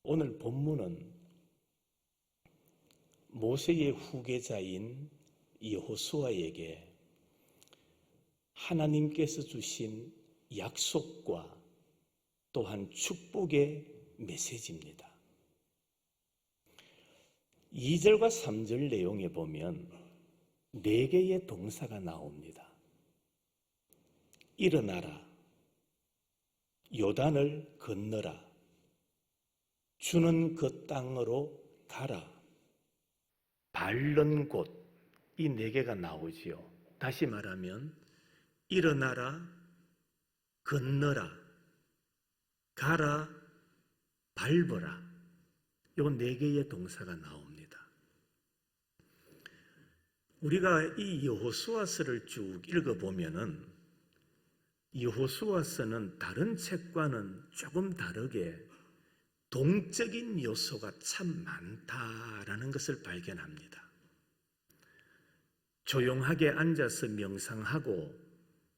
오늘 본문은 모세의 후계자인 여호수아에게 하나님께서 주신 약속과 또한 축복의 메시지입니다. 2절과 3절 내용에 보면 4개의 동사가 나옵니다. 일어나라, 요단을 건너라, 주는 그 땅으로 가라, 밟는 곳, 이 4개가 나오지요. 다시 말하면 일어나라, 건너라, 가라, 밟어라. 요 4개의 동사가 나옵니다. 우리가 이 여호수아서를 쭉 읽어보면은 여호수아서는 다른 책과는 조금 다르게 동적인 요소가 참 많다라는 것을 발견합니다. 조용하게 앉아서 명상하고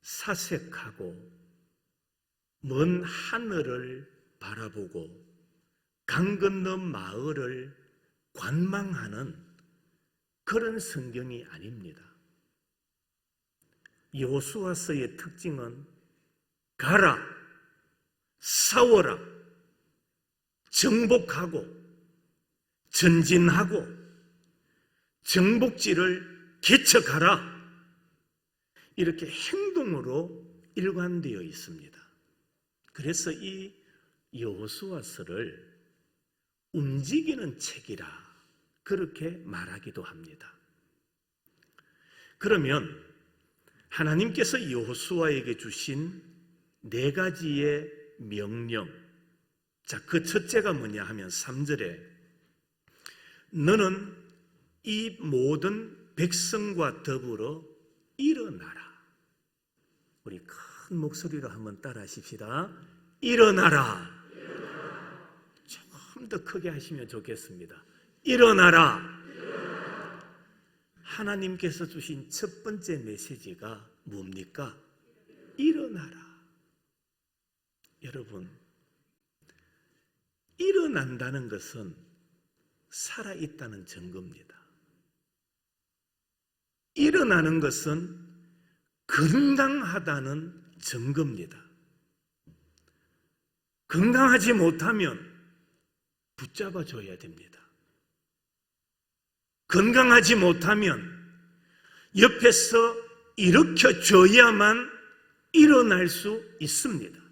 사색하고 먼 하늘을 바라보고 강 건너 마을을 관망하는 그런 성경이 아닙니다. 여호수아서의 특징은 가라, 싸워라, 정복하고 전진하고 정복지를 개척하라, 이렇게 행동으로 일관되어 있습니다. 그래서 이 여호수아서를 움직이는 책이라 그렇게 말하기도 합니다. 그러면 하나님께서 여호수아에게 주신 4가지의 명령, 자, 그 첫째가 뭐냐 하면 3절에 너는 이 모든 백성과 더불어 일어나라. 우리 큰 목소리로 한번 따라 하십시다. 일어나라. 조금 더 크게 하시면 좋겠습니다. 일어나라. 하나님께서 주신 첫 번째 메시지가 뭡니까? 일어나라. 여러분, 일어난다는 것은 살아있다는 증거입니다. 일어나는 것은 건강하다는 증거입니다. 건강하지 못하면 붙잡아줘야 됩니다. 건강하지 못하면 옆에서 일으켜줘야만 일어날 수 있습니다.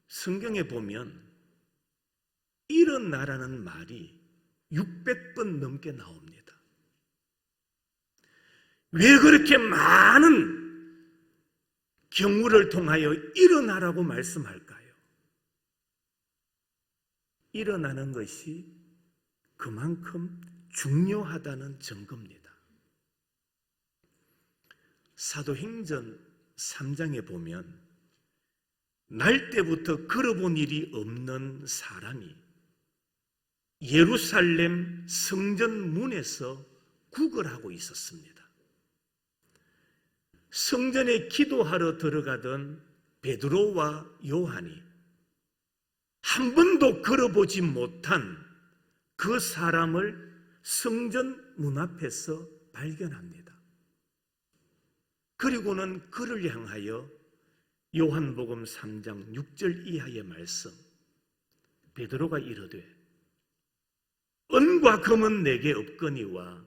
성경에 보면 일어나라는 말이 600번 넘게 나옵니다. 왜 그렇게 많은 경우를 통하여 일어나라고 말씀할까요? 일어나는 것이 그만큼 중요하다는 증거입니다. 사도행전 3장에 보면 날 때부터 걸어본 일이 없는 사람이 예루살렘 성전 문에서 구걸하고 있었습니다. 성전에 기도하러 들어가던 베드로와 요한이 한 번도 걸어보지 못한 그 사람을 성전 문 앞에서 발견합니다. 그리고는 그를 향하여 요한복음 3장 6절 이하의 말씀, 베드로가 이르되 은과 금은 내게 없거니와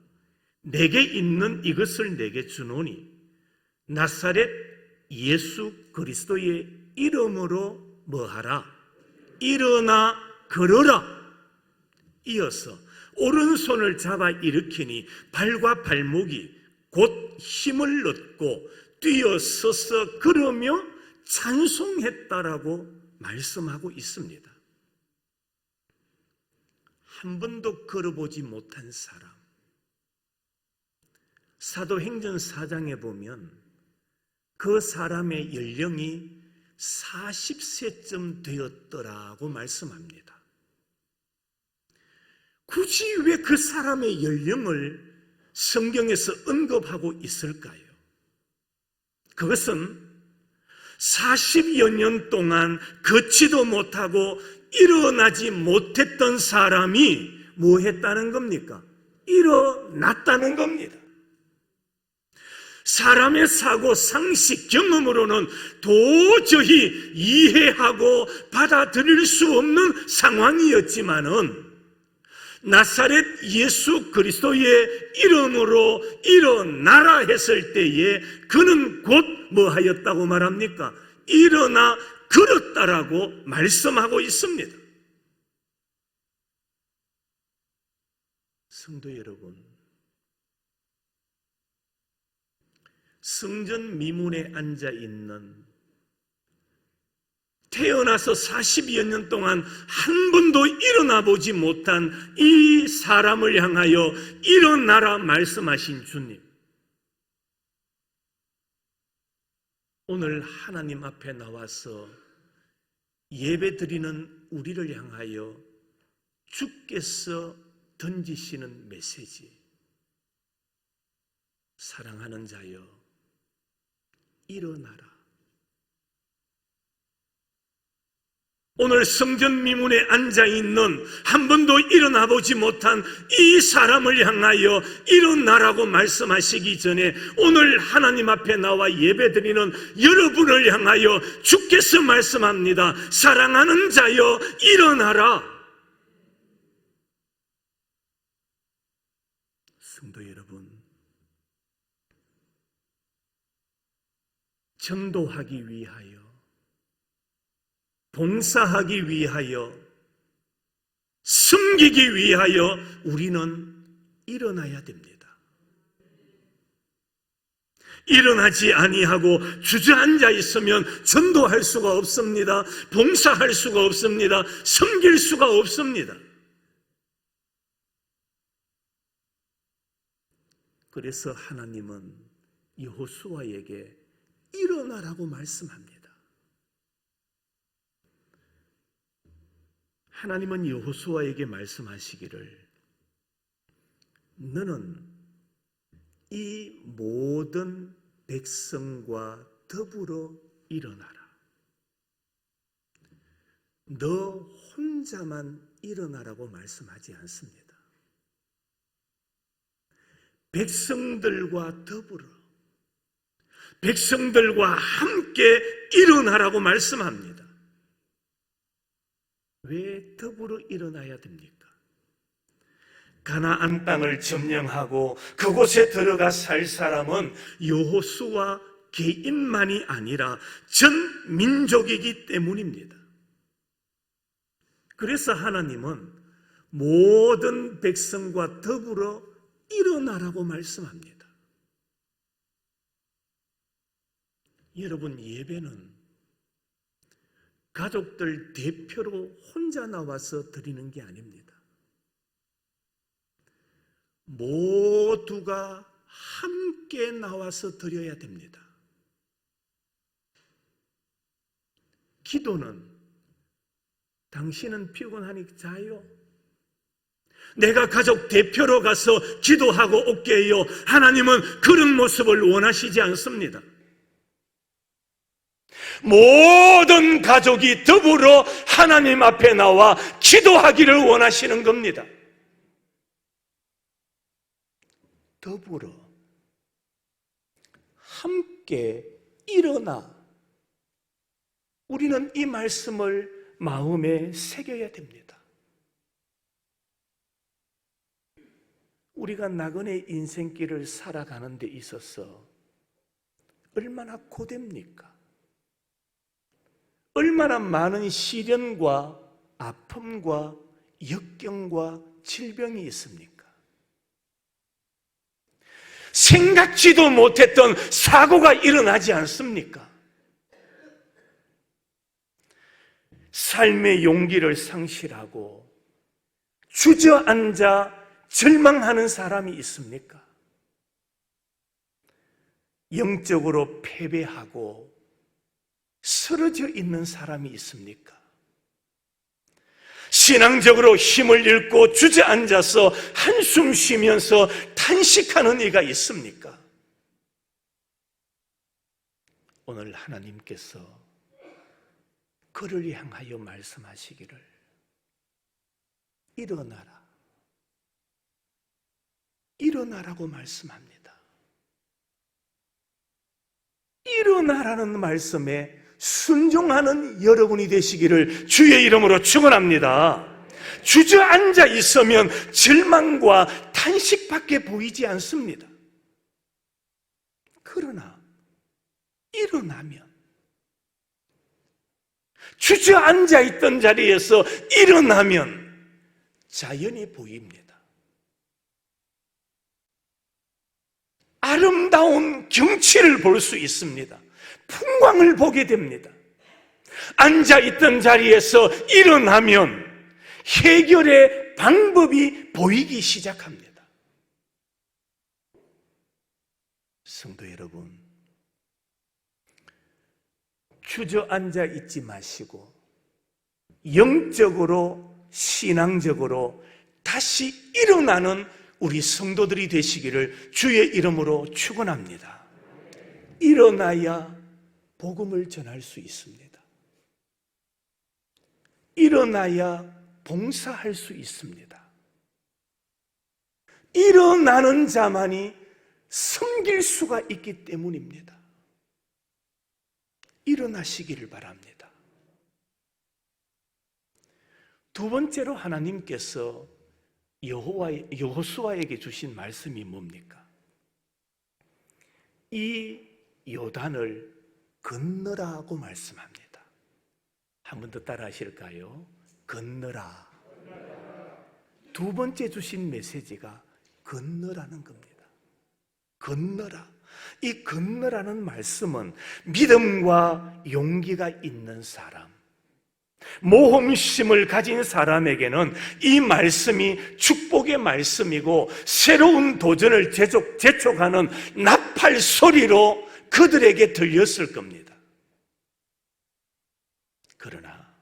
내게 있는 이것을 내게 주노니 나사렛 예수 그리스도의 이름으로 뭐하라? 일어나 걸어라. 이어서 오른손을 잡아 일으키니 발과 발목이 곧 힘을 얻고 뛰어서서 걸으며 찬송했다라고 말씀하고 있습니다. 한 번도 걸어보지 못한 사람, 사도행전 4장에 보면 그 사람의 연령이 40세쯤 되었더라고 말씀합니다. 굳이 왜 그 사람의 연령을 성경에서 언급하고 있을까요? 그것은 40여 년 동안 걷지도 못하고 일어나지 못했던 사람이 뭐 했다는 겁니까? 일어났다는 겁니다. 사람의 사고, 상식, 경험으로는 도저히 이해하고 받아들일 수 없는 상황이었지만은 나사렛 예수 그리스도의 이름으로 일어나라 했을 때에 그는 곧 뭐 하였다고 말합니까? 일어나 걸었다라고 말씀하고 있습니다. 성도 여러분, 성전 미문에 앉아 있는 태어나서 40여 년 동안 한 번도 일어나 보지 못한 이 사람을 향하여 일어나라 말씀하신 주님, 오늘 하나님 앞에 나와서 예배드리는 우리를 향하여 주께서 던지시는 메시지, 사랑하는 자여 일어나라. 오늘 성전 미문에 앉아있는 한 번도 일어나 보지 못한 이 사람을 향하여 일어나라고 말씀하시기 전에 오늘 하나님 앞에 나와 예배드리는 여러분을 향하여 주께서 말씀합니다. 사랑하는 자여 일어나라. 성도 여러분, 전도하기 위하여, 봉사하기 위하여, 섬기기 위하여 우리는 일어나야 됩니다. 일어나지 아니하고 주저앉아 있으면 전도할 수가 없습니다. 봉사할 수가 없습니다. 섬길 수가 없습니다. 그래서 하나님은 여호수아에게 일어나라고 말씀합니다. 하나님은 여호수아에게 말씀하시기를 너는 이 모든 백성과 더불어 일어나라. 너 혼자만 일어나라고 말씀하지 않습니다. 백성들과 더불어, 백성들과 함께 일어나라고 말씀합니다. 왜 더불어 일어나야 됩니까? 가나안 땅을 점령하고 그곳에 들어가 살 사람은 여호수아 개인만이 아니라 전 민족이기 때문입니다. 그래서 하나님은 모든 백성과 더불어 일어나라고 말씀합니다. 여러분, 예배는 가족들 대표로 혼자 나와서 드리는 게 아닙니다. 모두가 함께 나와서 드려야 됩니다. 기도는 당신은 피곤하니 자요. 내가 가족 대표로 가서 기도하고 올게요. 하나님은 그런 모습을 원하시지 않습니다. 모든 가족이 더불어 하나님 앞에 나와 기도하기를 원하시는 겁니다. 더불어 함께 일어나. 우리는 이 말씀을 마음에 새겨야 됩니다. 우리가 나그네 인생길을 살아가는 데 있어서 얼마나 고됩니까? 얼마나 많은 시련과 아픔과 역경과 질병이 있습니까? 생각지도 못했던 사고가 일어나지 않습니까? 삶의 용기를 상실하고 주저앉아 절망하는 사람이 있습니까? 영적으로 패배하고 쓰러져 있는 사람이 있습니까? 신앙적으로 힘을 잃고 주저앉아서 한숨 쉬면서 탄식하는 이가 있습니까? 오늘 하나님께서 그를 향하여 말씀하시기를 일어나라, 일어나라고 말씀합니다. 일어나라는 말씀에 순종하는 여러분이 되시기를 주의 이름으로 축원합니다. 주저앉아 있으면 절망과 탄식밖에 보이지 않습니다. 그러나 일어나면, 주저앉아 있던 자리에서 일어나면 자연이 보입니다. 아름다운 경치를 볼 수 있습니다. 풍광을 보게 됩니다. 앉아있던 자리에서 일어나면 해결의 방법이 보이기 시작합니다. 성도 여러분, 주저앉아 있지 마시고 영적으로, 신앙적으로 다시 일어나는 우리 성도들이 되시기를 주의 이름으로 축원합니다. 일어나야 복음을 전할 수 있습니다. 일어나야 봉사할 수 있습니다. 일어나는 자만이 섬길 수가 있기 때문입니다. 일어나시기를 바랍니다. 두 번째로 하나님께서 여호수아에게 주신 말씀이 뭡니까? 이 요단을 건너라고 말씀합니다. 한 번 더 따라 하실까요? 건너라. 두 번째 주신 메시지가 건너라는 겁니다. 건너라. 이 건너라는 말씀은 믿음과 용기가 있는 사람, 모험심을 가진 사람에게는 이 말씀이 축복의 말씀이고 새로운 도전을 재촉하는 나팔 소리로 그들에게 들렸을 겁니다. 그러나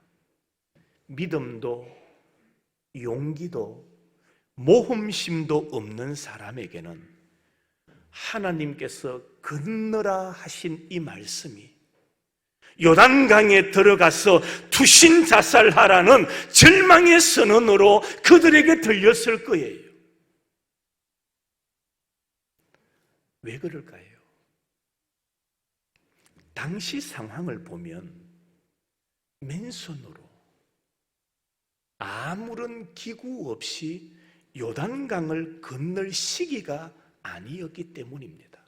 믿음도 용기도 모험심도 없는 사람에게는 하나님께서 건너라 하신 이 말씀이 요단강에 들어가서 투신 자살하라는 절망의 선언으로 그들에게 들렸을 거예요. 왜 그럴까요? 당시 상황을 보면 맨손으로 아무런 기구 없이 요단강을 건널 시기가 아니었기 때문입니다.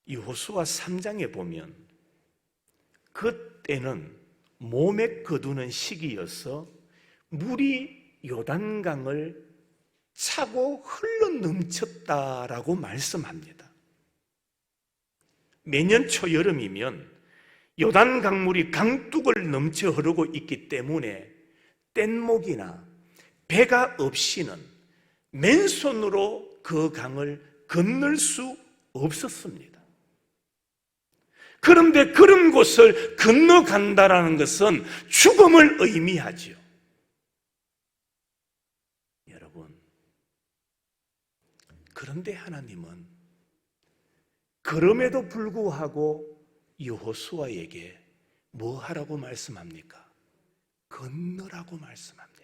여호수아 3장에 보면 그때는 몸에 거두는 시기여서 물이 요단강을 차고 흘러 넘쳤다라고 말씀합니다. 매년 초여름이면 요단강물이 강둑을 넘쳐 흐르고 있기 때문에 뗏목이나 배가 없이는 맨손으로 그 강을 건널 수 없었습니다. 그런데 그런 곳을 건너간다라는 것은 죽음을 의미하죠. 여러분, 그런데 하나님은 그럼에도 불구하고 여호수아에게 뭐 하라고 말씀합니까? 건너라고 말씀합니다.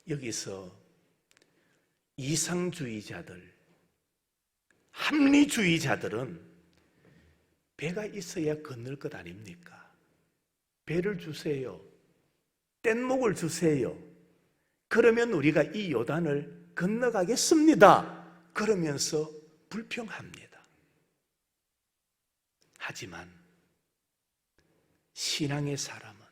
여기서 이상주의자들, 합리주의자들은 배가 있어야 건널 것 아닙니까? 배를 주세요. 뗏목을 주세요. 그러면 우리가 이 요단을 건너가겠습니다. 그러면서 불평합니다. 하지만 신앙의 사람은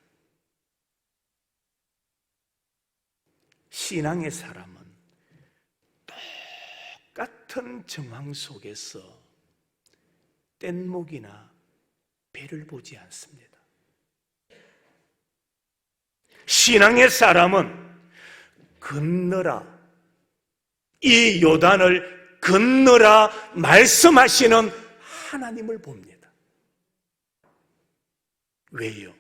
똑같은 정황 속에서 뗏목이나 배를 보지 않습니다. 신앙의 사람은 건너라, 이 요단을 건너라 말씀하시는 하나님을 봅니다. 왜요?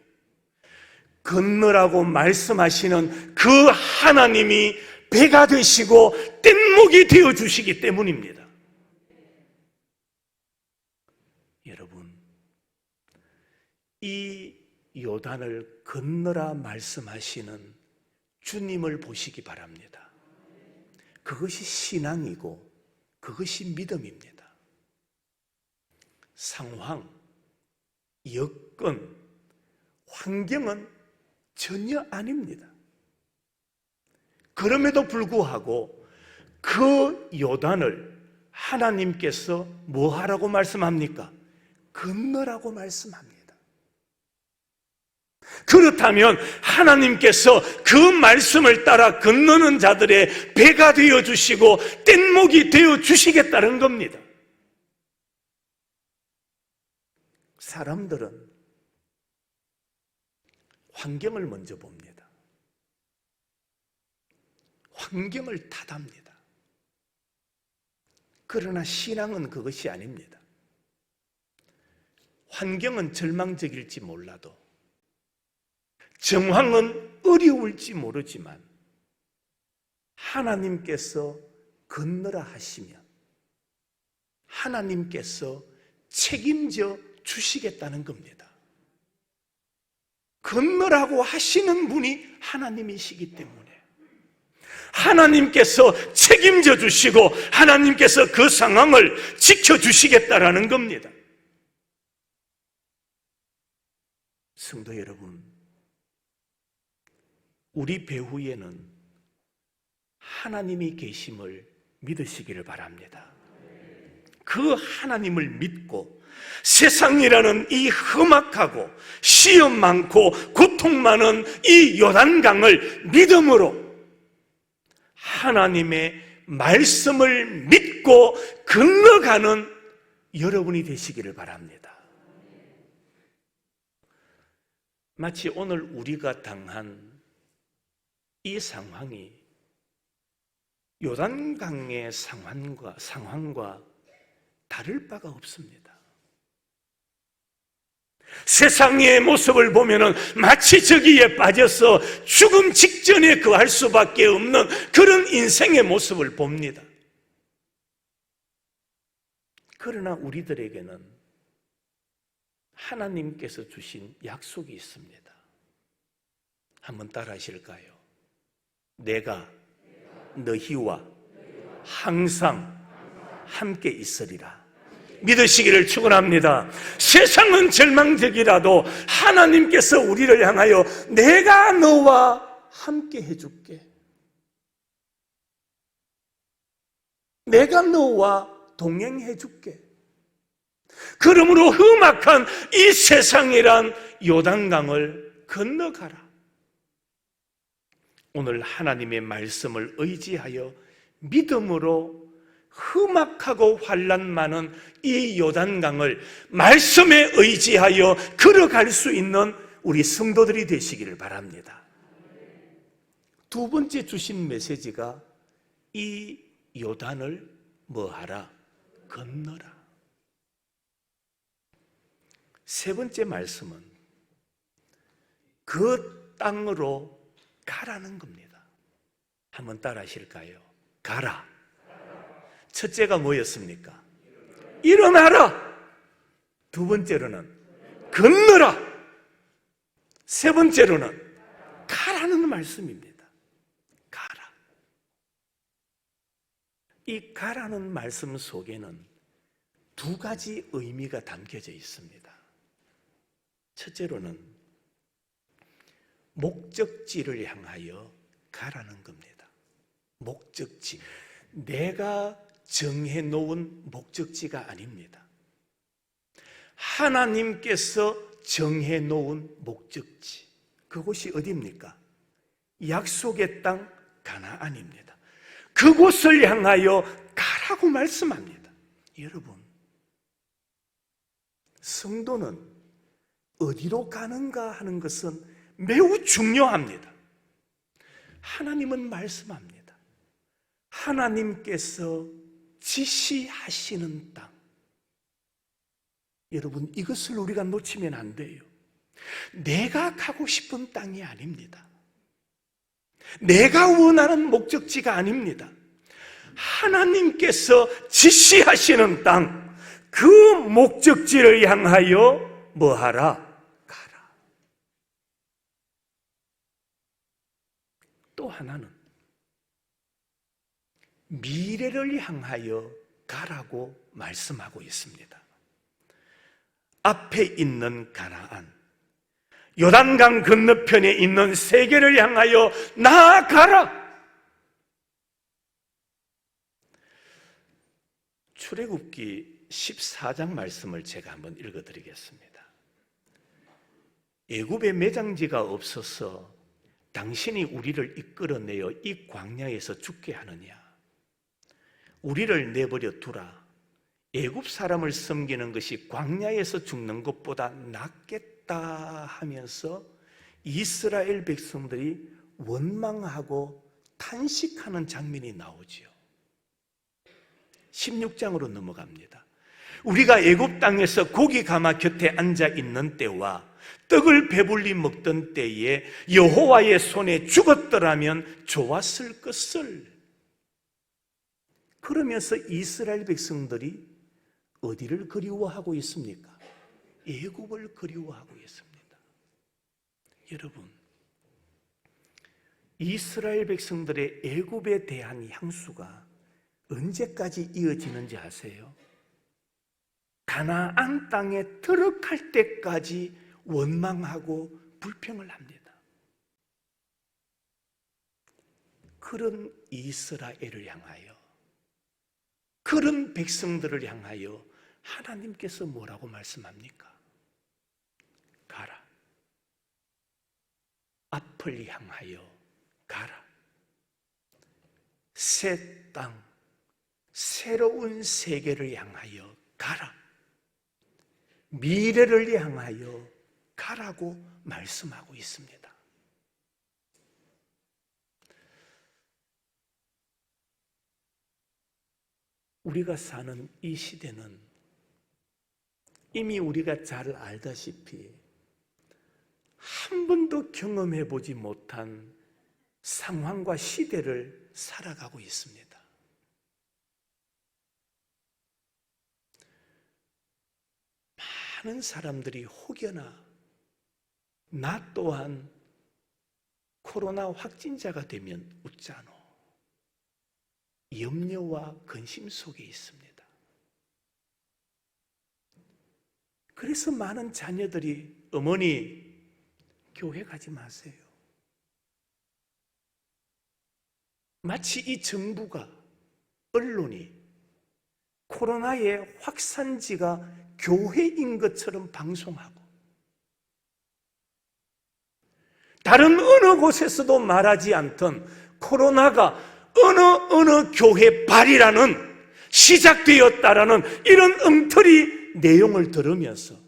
건너라고 말씀하시는 그 하나님이 배가 되시고 뗏목이 되어주시기 때문입니다. 이 요단을 건너라 말씀하시는 주님을 보시기 바랍니다. 그것이 신앙이고 그것이 믿음입니다. 상황, 여건, 환경은 전혀 아닙니다. 그럼에도 불구하고 그 요단을 하나님께서 뭐 하라고 말씀합니까? 건너라고 말씀합니다. 그렇다면 하나님께서 그 말씀을 따라 건너는 자들의 배가 되어 주시고 뗏목이 되어 주시겠다는 겁니다. 사람들은 환경을 먼저 봅니다. 환경을 탓합니다. 그러나 신앙은 그것이 아닙니다. 환경은 절망적일지 몰라도, 정황은 어려울지 모르지만 하나님께서 건너라 하시면 하나님께서 책임져 주시겠다는 겁니다. 건너라고 하시는 분이 하나님이시기 때문에 하나님께서 책임져 주시고 하나님께서 그 상황을 지켜주시겠다라는 겁니다. 성도 여러분, 우리 배후에는 하나님이 계심을 믿으시기를 바랍니다. 그 하나님을 믿고 세상이라는 이 험악하고 시험 많고 고통 많은 이 요단강을 믿음으로 하나님의 말씀을 믿고 건너가는 여러분이 되시기를 바랍니다. 마치 오늘 우리가 당한 이 상황이 요단강의 상황과 다를 바가 없습니다. 세상의 모습을 보면은 마치 저기에 빠져서 죽음 직전에 거할 수밖에 없는 그런 인생의 모습을 봅니다. 그러나 우리들에게는 하나님께서 주신 약속이 있습니다. 한번 따라 하실까요? 내가 너희와 항상 함께 있으리라. 믿으시기를 축원합니다. 세상은 절망적이라도 하나님께서 우리를 향하여 내가 너와 함께 해줄게, 내가 너와 동행해줄게. 그러므로 험악한 이 세상이란 요단강을 건너가라. 오늘 하나님의 말씀을 의지하여 믿음으로 험악하고 환난 많은 이 요단강을 말씀에 의지하여 걸어갈 수 있는 우리 성도들이 되시기를 바랍니다. 두 번째 주신 메시지가 이 요단을 뭐하라? 건너라. 세 번째 말씀은 그 땅으로 가라는 겁니다. 한번 따라 하실까요? 가라. 첫째가 뭐였습니까? 일어나라. 두 번째로는 건너라. 세 번째로는 가라는 말씀입니다. 가라. 이 가라는 말씀 속에는 두 가지 의미가 담겨져 있습니다. 첫째로는 목적지를 향하여 가라는 겁니다. 목적지. 내가 정해놓은 목적지가 아닙니다. 하나님께서 정해놓은 목적지. 그곳이 어디입니까? 약속의 땅 가나안입니다. 그곳을 향하여 가라고 말씀합니다. 여러분, 성도는 어디로 가는가 하는 것은 매우 중요합니다. 하나님은 말씀합니다. 하나님께서 지시하시는 땅. 여러분, 이것을 우리가 놓치면 안 돼요. 내가 가고 싶은 땅이 아닙니다. 내가 원하는 목적지가 아닙니다. 하나님께서 지시하시는 땅, 그 목적지를 향하여 뭐하라? 가라. 또 하나는 미래를 향하여 가라고 말씀하고 있습니다. 앞에 있는 가나안, 요단강 건너편에 있는 세계를 향하여 나아가라. 출애굽기 14장 말씀을 제가 한번 읽어드리겠습니다. 애굽에 매장지가 없어서 당신이 우리를 이끌어내어 이 광야에서 죽게 하느냐? 우리를 내버려 두라. 애굽 사람을 섬기는 것이 광야에서 죽는 것보다 낫겠다 하면서 이스라엘 백성들이 원망하고 탄식하는 장면이 나오지요. 16장으로 넘어갑니다. 우리가 애굽 땅에서 고기 가마 곁에 앉아 있는 때와 떡을 배불리 먹던 때에 여호와의 손에 죽었더라면 좋았을 것을. 그러면서 이스라엘 백성들이 어디를 그리워하고 있습니까? 애굽을 그리워하고 있습니다. 여러분, 이스라엘 백성들의 애굽에 대한 향수가 언제까지 이어지는지 아세요? 가나안 땅에 들어갈 때까지 원망하고 불평을 합니다. 그런 이스라엘을 향하여, 그런 백성들을 향하여 하나님께서 뭐라고 말씀합니까? 가라. 앞을 향하여 가라. 새 땅, 새로운 세계를 향하여 가라. 미래를 향하여 가라고 말씀하고 있습니다. 우리가 사는 이 시대는 이미 우리가 잘 알다시피 한 번도 경험해 보지 못한 상황과 시대를 살아가고 있습니다. 많은 사람들이 혹여나 나 또한 코로나 확진자가 되면 웃자노 염려와 근심 속에 있습니다. 그래서 많은 자녀들이 어머니 교회 가지 마세요. 마치 이 정부가, 언론이 코로나의 확산지가 교회인 것처럼 방송하고 다른 어느 곳에서도 말하지 않던 코로나가 어느 교회 발이라는, 시작되었다라는 이런 엉터리 내용을 들으면서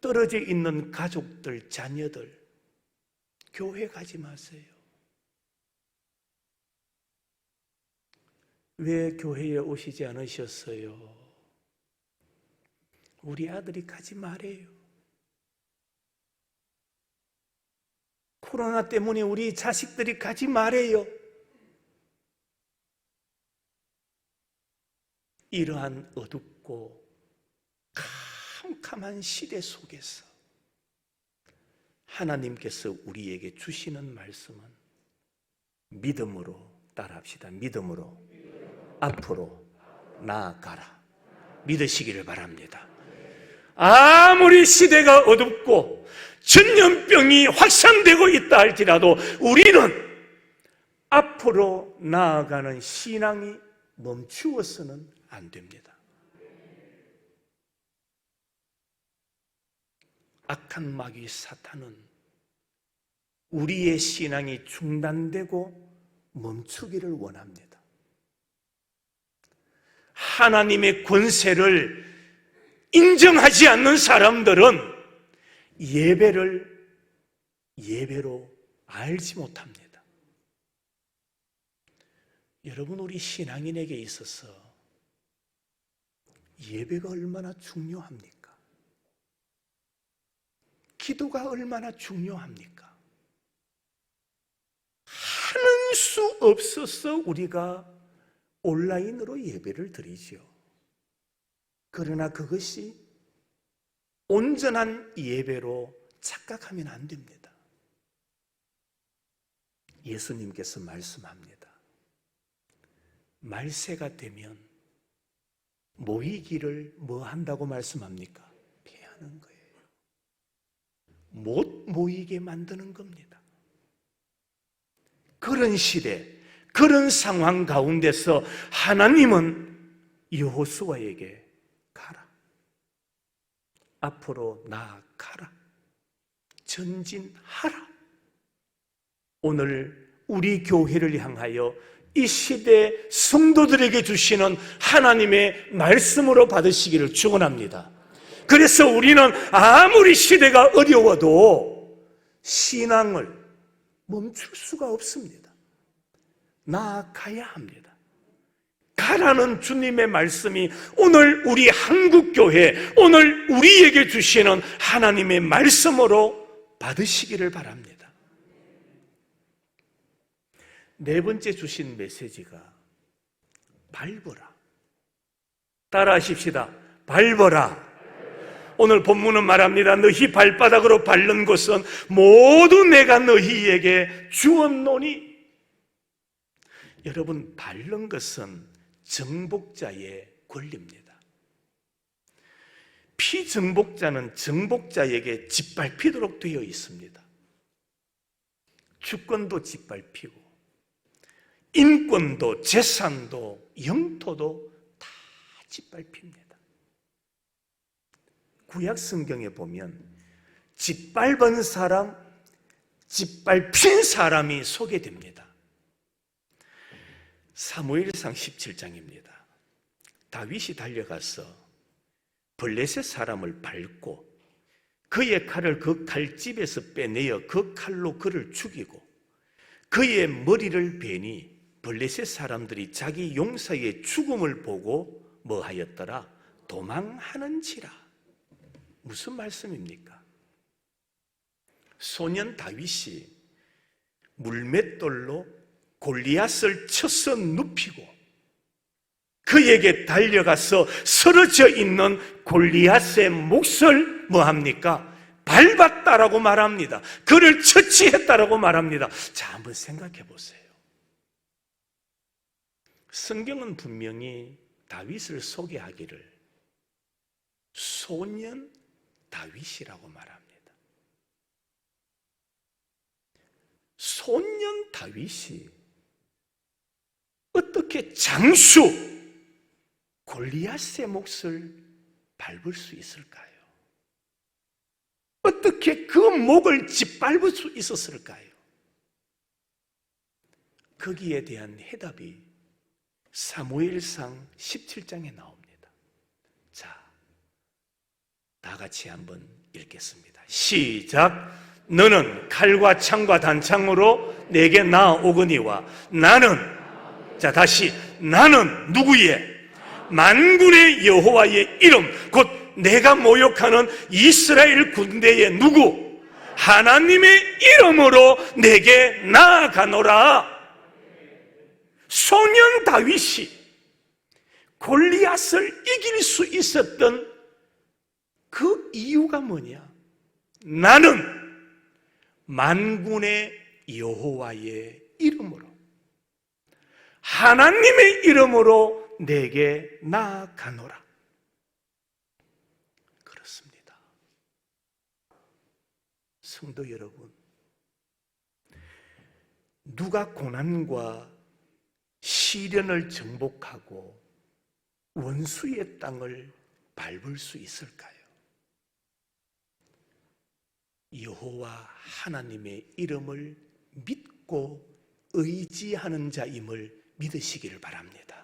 떨어져 있는 가족들, 자녀들 교회 가지 마세요. 왜 교회에 오시지 않으셨어요? 우리 아들이 가지 말래요. 코로나 때문에 우리 자식들이 가지 말래요. 이러한 어둡고 캄캄한 시대 속에서 하나님께서 우리에게 주시는 말씀은 믿음으로 따라합시다. 믿음으로 앞으로 나아가라. 믿으시기를 바랍니다. 아무리 시대가 어둡고 전염병이 확산되고 있다 할지라도 우리는 앞으로 나아가는 신앙이 멈추어서는 안 됩니다. 악한 마귀 사탄은 우리의 신앙이 중단되고 멈추기를 원합니다. 하나님의 권세를 인정하지 않는 사람들은 예배를 예배로 알지 못합니다. 여러분, 우리 신앙인에게 있어서 예배가 얼마나 중요합니까? 기도가 얼마나 중요합니까? 하는 수 없어서 우리가 온라인으로 예배를 드리죠. 그러나 그것이 온전한 예배로 착각하면 안 됩니다. 예수님께서 말씀합니다. 말세가 되면 모이기를 뭐 한다고 말씀합니까? 피하는 거예요. 못 모이게 만드는 겁니다. 그런 시대, 그런 상황 가운데서 하나님은 여호수아에게 가라, 앞으로 나아가라, 전진하라. 오늘 우리 교회를 향하여 이 시대 성도들에게 주시는 하나님의 말씀으로 받으시기를 축원합니다. 그래서 우리는 아무리 시대가 어려워도 신앙을 멈출 수가 없습니다. 나아가야 합니다. 가라는 주님의 말씀이 오늘 우리 한국교회, 오늘 우리에게 주시는 하나님의 말씀으로 받으시기를 바랍니다. 네 번째 주신 메시지가 밟어라. 따라하십시다. 밟어라. 오늘 본문은 말합니다. 너희 발바닥으로 밟는 것은 모두 내가 너희에게 주었노니. 여러분, 밟는 것은 정복자의 권리입니다. 피정복자는 정복자에게 짓밟히도록 되어 있습니다. 주권도 짓밟히고 인권도 재산도 영토도 다 짓밟힙니다. 구약 성경에 보면 짓밟은 사람, 짓밟힌 사람이 소개됩니다. 사무엘상 17장입니다. 다윗이 달려가서 블레셋 사람을 밟고 그의 칼을 그 칼집에서 빼내어 그 칼로 그를 죽이고 그의 머리를 베니 블레셋 사람들이 자기 용사의 죽음을 보고 뭐 하였더라? 도망하는지라. 무슨 말씀입니까? 소년 다윗이 물맷돌로 골리앗을 쳐서 눕히고 그에게 달려가서 쓰러져 있는 골리앗의 몫을 뭐합니까? 밟았다라고 말합니다. 그를 처치했다라고 말합니다. 자, 한번 생각해 보세요. 성경은 분명히 다윗을 소개하기를 소년 다윗이라고 말합니다. 소년 다윗이 어떻게 장수 골리앗의 몫을 밟을 수 있을까요? 어떻게 그 목을 짓밟을 수 있었을까요? 거기에 대한 해답이 사무엘상 17장에 나옵니다. 자, 다 같이 한번 읽겠습니다. 시작. 너는 칼과 창과 단창으로 내게 나아오거니와 나는, 자 다시, 나는 누구의? 만군의 여호와의 이름, 곧 내가 모욕하는 이스라엘 군대의 누구? 하나님의 이름으로 내게 나아가노라. 소년 다윗이 골리앗을 이길 수 있었던 그 이유가 뭐냐? 나는 만군의 여호와의 이름으로, 하나님의 이름으로 내게 나아가노라. 그렇습니다. 성도 여러분, 누가 고난과 시련을 정복하고 원수의 땅을 밟을 수 있을까요? 여호와 하나님의 이름을 믿고 의지하는 자임을 믿으시기를 바랍니다.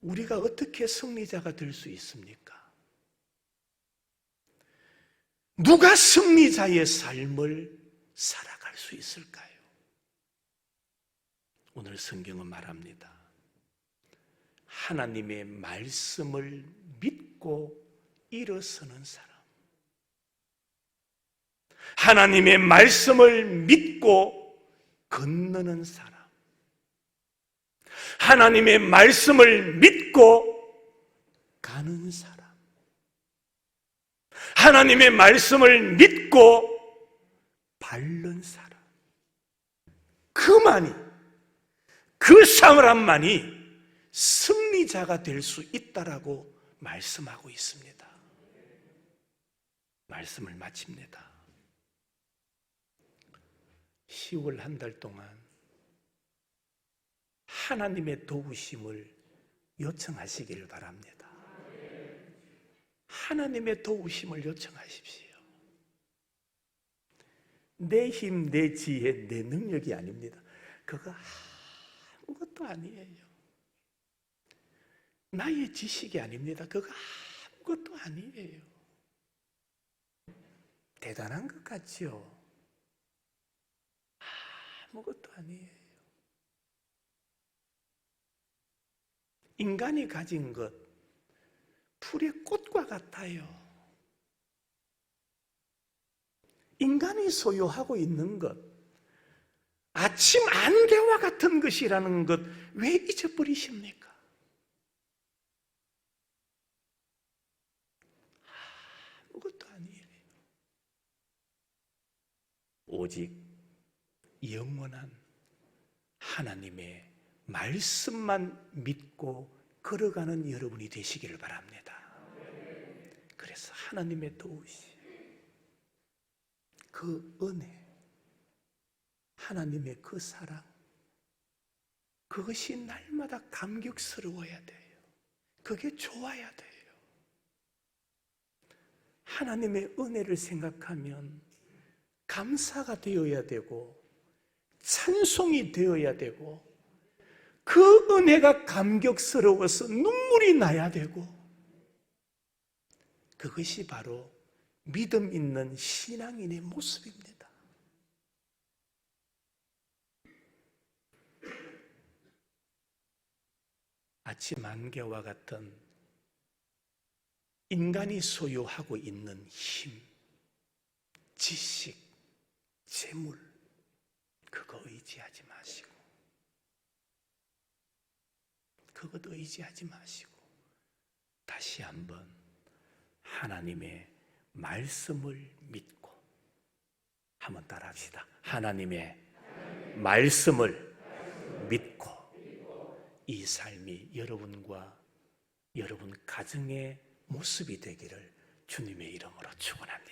우리가 어떻게 승리자가 될 수 있습니까? 누가 승리자의 삶을 살아갈 수 있을까요? 오늘 성경은 말합니다. 하나님의 말씀을 믿고 일어서는 사람, 하나님의 말씀을 믿고 건너는 사람, 하나님의 말씀을 믿고 가는 사람, 하나님의 말씀을 믿고 바른 사람, 그 사람만이 승리자가 될 수 있다라고 말씀하고 있습니다. 말씀을 마칩니다. 10월 한 달 동안 하나님의 도우심을 요청하시기를 바랍니다. 하나님의 도우심을 요청하십시오. 내 힘, 내 지혜, 내 능력이 아닙니다. 그거 아무것도 아니에요. 나의 지식이 아닙니다. 그거 아무것도 아니에요. 대단한 것 같지요? 아무것도 아니에요. 인간이 가진 것, 풀의 꽃과 같아요. 인간이 소유하고 있는 것, 아침 안개와 같은 것이라는 것 왜 잊어버리십니까? 아무것도 아니에요. 오직 영원한 하나님의 말씀만 믿고 걸어가는 여러분이 되시기를 바랍니다. 그래서 하나님의 도우심, 그 은혜, 하나님의 그 사랑, 그것이 날마다 감격스러워야 돼요. 그게 좋아야 돼요. 하나님의 은혜를 생각하면 감사가 되어야 되고 찬송이 되어야 되고 그 은혜가 감격스러워서 눈물이 나야 되고 그것이 바로 믿음 있는 신앙인의 모습입니다. 아침 안개와 같은 인간이 소유하고 있는 힘, 지식, 재물, 그거 의지하지 마시고 그것 의지하지 마시고 다시 한번 하나님의 말씀을 믿고 한번 따라합시다. 하나님의 말씀을 믿고 이 삶이 여러분과 여러분 가정의 모습이 되기를 주님의 이름으로 축원합니다.